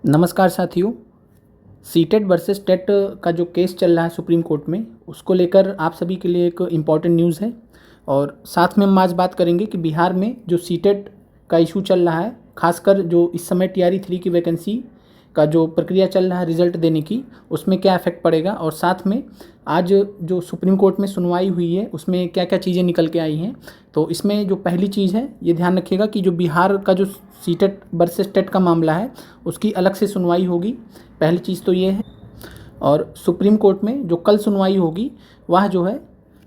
नमस्कार साथियों। CTET versus TET का जो केस चल रहा है सुप्रीम कोर्ट में, उसको लेकर आप सभी के लिए एक इम्पॉर्टेंट न्यूज़ है। और साथ में हम आज बात करेंगे कि बिहार में जो सीटेट का इशू चल रहा है, खासकर जो इस समय टीआरई 3 की वैकेंसी का जो प्रक्रिया चल रहा है रिज़ल्ट देने की, उसमें क्या इफेक्ट पड़ेगा। और साथ में आज जो सुप्रीम कोर्ट में सुनवाई हुई है उसमें क्या क्या चीज़ें निकल के आई हैं। तो इसमें जो पहली चीज़ है, ये ध्यान रखिएगा कि जो बिहार का जो सीटेट वर्सेस टेट का मामला है उसकी अलग से सुनवाई होगी। पहली चीज़ तो ये है। और सुप्रीम कोर्ट में जो कल सुनवाई होगी वह जो है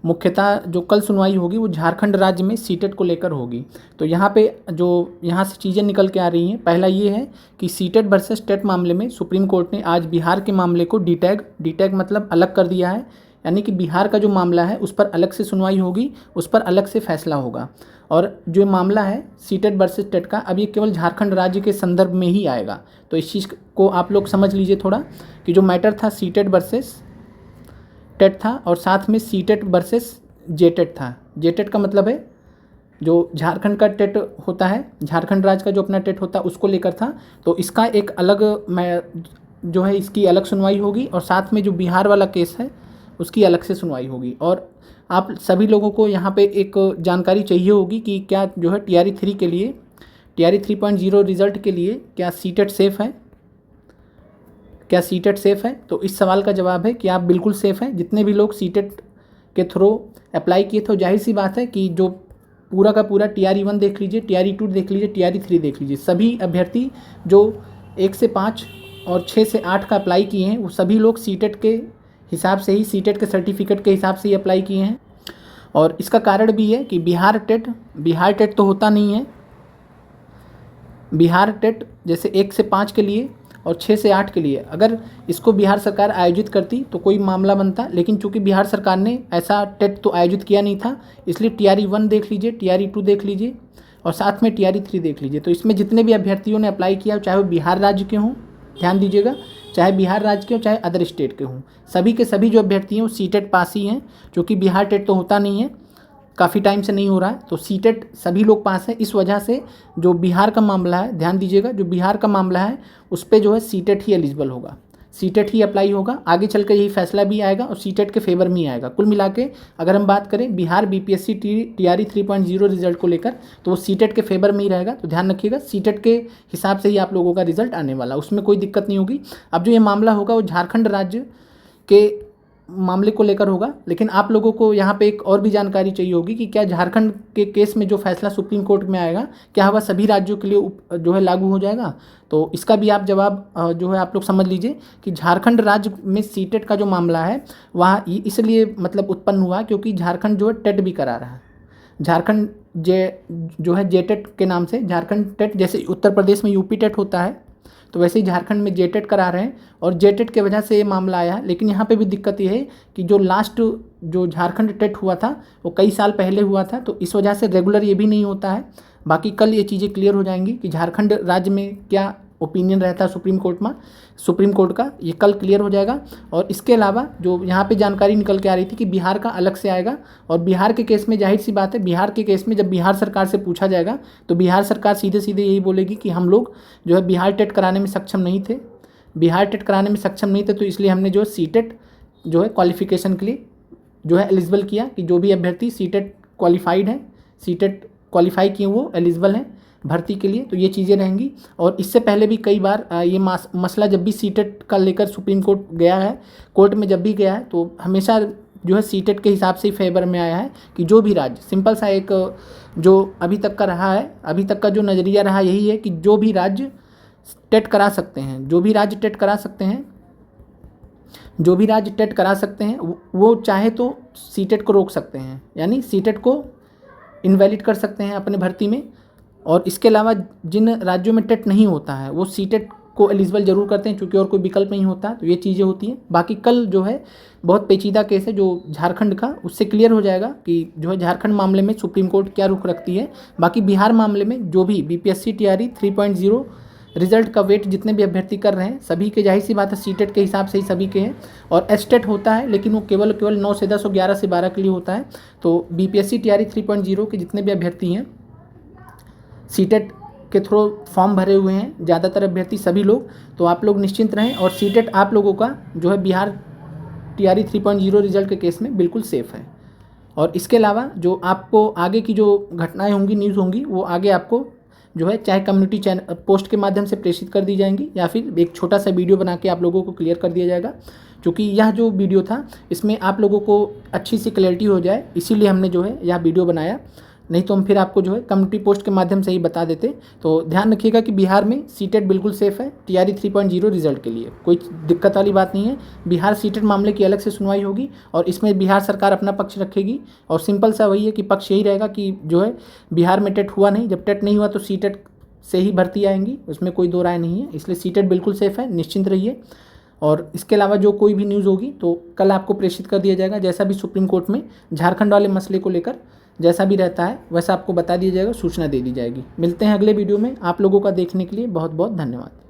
मुख्यतः जो कल सुनवाई होगी वो झारखंड राज्य में सीटेट को लेकर होगी। तो यहाँ पे जो यहाँ से चीज़ें निकल के आ रही हैं, पहला ये है कि सीटेट वर्सेस टेट मामले में सुप्रीम कोर्ट ने आज बिहार के मामले को डीटैग मतलब अलग कर दिया है। यानी कि बिहार का जो मामला है उस पर अलग से सुनवाई होगी, उस पर अलग से फैसला होगा। और जो मामला है सीटेट वर्सेस टेट का, अब ये केवल झारखंड राज्य के संदर्भ में ही आएगा। तो इस चीज़ को आप लोग समझ लीजिए थोड़ा, कि जो मैटर था सीटेट वर्सेस टेट था और साथ में सीटेट वर्सेस जेटेट था। जेटेट का मतलब है जो झारखंड का टेट होता है, झारखंड राज्य का जो अपना टेट होता है उसको लेकर था। तो इसका एक अलग जो है इसकी अलग सुनवाई होगी, और साथ में जो बिहार वाला केस है उसकी अलग से सुनवाई होगी। और आप सभी लोगों को यहाँ पे एक जानकारी चाहिए होगी कि क्या जो है टीआरई 3 के लिए, टीआरई 3.0 रिज़ल्ट के लिए क्या सीटेट सेफ़ है, क्या सीटेट सेफ़ है। तो इस सवाल का जवाब है कि आप बिल्कुल सेफ़ हैं। जितने भी लोग सीटेट के थ्रू अप्लाई किए थे, जाहिर सी बात है कि जो पूरा का पूरा टीआरई 1 देख लीजिए, टीआरई 2 देख लीजिए, टीआरई 3 देख लीजिए, सभी अभ्यर्थी जो 1 से 5 और 6 से 8 का अप्लाई किए हैं वो सभी लोग सीटेट के हिसाब से ही, सीटेट के सर्टिफिकेट के हिसाब से ही अप्लाई किए हैं। और इसका कारण भी है कि बिहार टेट तो होता नहीं है। बिहार टेट जैसे 1 से 5 के लिए और 6 से 8 के लिए अगर इसको बिहार सरकार आयोजित करती तो कोई मामला बनता, लेकिन चूंकि बिहार सरकार ने ऐसा टेट तो आयोजित किया नहीं था, इसलिए टीआरई 1 देख लीजिए, टीआरई 2 देख लीजिए और साथ में टीआरई 3 देख लीजिए। तो इसमें जितने भी अभ्यर्थियों ने अप्लाई किया, चाहे वो बिहार राज्य के हों, ध्यान दीजिएगा, चाहे बिहार राज्य के हो चाहे अदर स्टेट के हों, सभी के सभी जो अभ्यर्थी हैं वो सीटेट पास ही हैं। क्योंकि बिहार टेट तो होता नहीं है, काफ़ी टाइम से नहीं हो रहा है, तो सीटेट सभी लोग पास हैं। इस वजह से जो बिहार का मामला है, ध्यान दीजिएगा, जो बिहार का मामला है उस पर जो है सीटेट ही एलिजिबल होगा, सीटेट ही अप्लाई होगा। आगे चल कर यही फैसला भी आएगा और सीटेट के फेवर में ही आएगा। कुल मिला के अगर हम बात करें बिहार बीपीएससी टीआरई 3.0 रिजल्ट को लेकर, तो वो सीटेट के फेवर में ही रहेगा। तो ध्यान रखिएगा, सीटेट के हिसाब से ही आप लोगों का रिजल्ट आने वाला, उसमें कोई दिक्कत नहीं होगी। अब जो ये मामला होगा वो झारखंड राज्य के मामले को लेकर होगा, लेकिन आप लोगों को यहाँ पे एक और भी जानकारी चाहिए होगी कि क्या झारखंड के केस में जो फैसला सुप्रीम कोर्ट में आएगा, क्या वह सभी राज्यों के लिए जो है लागू हो जाएगा। तो इसका भी आप जवाब जो है आप लोग समझ लीजिए कि झारखंड राज्य में सीटेट का जो मामला है वह इसलिए मतलब उत्पन्न हुआ क्योंकि झारखंड जो है टेट भी करा रहा है। झारखंड जो है जेटेट के नाम से, झारखंड टेट जैसे उत्तर प्रदेश में यूपी टेट होता है, तो वैसे ही झारखंड में जेटेट करा रहे हैं और जेटेट के वजह से ये मामला आया है। लेकिन यहाँ पे भी दिक्कत ये है कि जो लास्ट जो झारखंड टेट हुआ था वो कई साल पहले हुआ था, तो इस वजह से रेगुलर ये भी नहीं होता है। बाकी कल ये चीज़ें क्लियर हो जाएंगी कि झारखंड राज्य में क्या ओपिनियन रहता है सुप्रीम कोर्ट का, ये कल क्लियर हो जाएगा। और इसके अलावा जो यहाँ पे जानकारी निकल के आ रही थी कि बिहार का अलग से आएगा, और बिहार के केस में जाहिर सी बात है, बिहार के केस में जब बिहार सरकार से पूछा जाएगा तो बिहार सरकार सीधे सीधे यही बोलेगी कि हम लोग जो है बिहार टेट कराने में सक्षम नहीं थे, तो इसलिए हमने जो है सीटेट जो है क्वालिफिकेशन के लिए जो है एलिजिबल किया कि जो भी अभ्यर्थी सीटेट क्वालिफाइड हैं, सीटेट क्वालिफाई किए वो एलिजिबल हैं भर्ती के लिए। तो ये चीज़ें रहेंगी। और इससे पहले भी कई बार ये मसला जब भी सीटेट का लेकर सुप्रीम कोर्ट गया है, कोर्ट में जब भी गया है, तो हमेशा जो है सीटेट के हिसाब से ही फेवर में आया है कि जो भी राज्य, सिंपल सा एक जो अभी तक का रहा है, अभी तक का जो नज़रिया रहा यही है कि जो भी राज्य टेट करा सकते हैं, वो चाहे तो सीटेट को रोक सकते हैं, यानी सीटेट को इनवैलिड कर सकते हैं अपने भर्ती में। और इसके अलावा जिन राज्यों में टेट नहीं होता है वो सीटेट को एलिजिबल जरूर करते हैं, क्योंकि और कोई विकल्प नहीं होता। तो ये चीज़ें होती हैं। बाकी कल जो है बहुत पेचीदा केस है जो झारखंड का, उससे क्लियर हो जाएगा कि जो है झारखंड मामले में सुप्रीम कोर्ट क्या रुख रखती है। बाकी बिहार मामले में जो भी बीपीएससी टीआरई 3.0 रिजल्ट का वेट जितने भी अभ्यर्थी कर रहे हैं, सभी के जाहिर सी बात है सीटेट के हिसाब से ही सभी के हैं। और एस्टेट होता है, लेकिन वो केवल 9 से 10 और 11 से 12 के लिए होता है। तो बीपीएससी टीआरई 3.0 के जितने भी अभ्यर्थी हैं सीटेट के थ्रू फॉर्म भरे हुए हैं ज़्यादातर अभ्यर्थी सभी लोग, तो आप लोग निश्चिंत रहें। और सीटेट आप लोगों का जो है बिहार TRE 3.0 रिजल्ट के केस में बिल्कुल सेफ़ है। और इसके अलावा जो आपको आगे की जो घटनाएं होंगी, न्यूज़ होंगी, वो आगे आपको जो है चाहे कम्युनिटी चैनल पोस्ट के माध्यम से प्रेषित कर दी जाएंगी या फिर एक छोटा सा वीडियो बना के आप लोगों को क्लियर कर दिया जाएगा। क्योंकि यह जो वीडियो था इसमें आप लोगों को अच्छी सी क्लैरिटी हो जाए, इसीलिए हमने जो है यह वीडियो बनाया, नहीं तो हम फिर आपको जो है कम्युनिटी पोस्ट के माध्यम से ही बता देते। तो ध्यान रखिएगा कि बिहार में सीटेट बिल्कुल सेफ़ है TRE 3.0 रिजल्ट के लिए, कोई दिक्कत वाली बात नहीं है। बिहार सीटेट मामले की अलग से सुनवाई होगी और इसमें बिहार सरकार अपना पक्ष रखेगी। और सिंपल सा वही है कि पक्ष यही रहेगा कि जो है बिहार में टेट हुआ नहीं, जब टेट नहीं हुआ तो सीटेट से ही भर्ती आएंगी, उसमें कोई दो राय नहीं है। इसलिए सीटेट बिल्कुल सेफ़ है, निश्चिंत रहिए। और इसके अलावा जो कोई भी न्यूज़ होगी तो कल आपको प्रेषित कर दिया जाएगा। जैसा भी सुप्रीम कोर्ट में झारखंड वाले मसले को लेकर जैसा भी रहता है वैसा आपको बता दिया जाएगा, सूचना दे दी जाएगी। मिलते हैं अगले वीडियो में। आप लोगों का देखने के लिए बहुत बहुत धन्यवाद।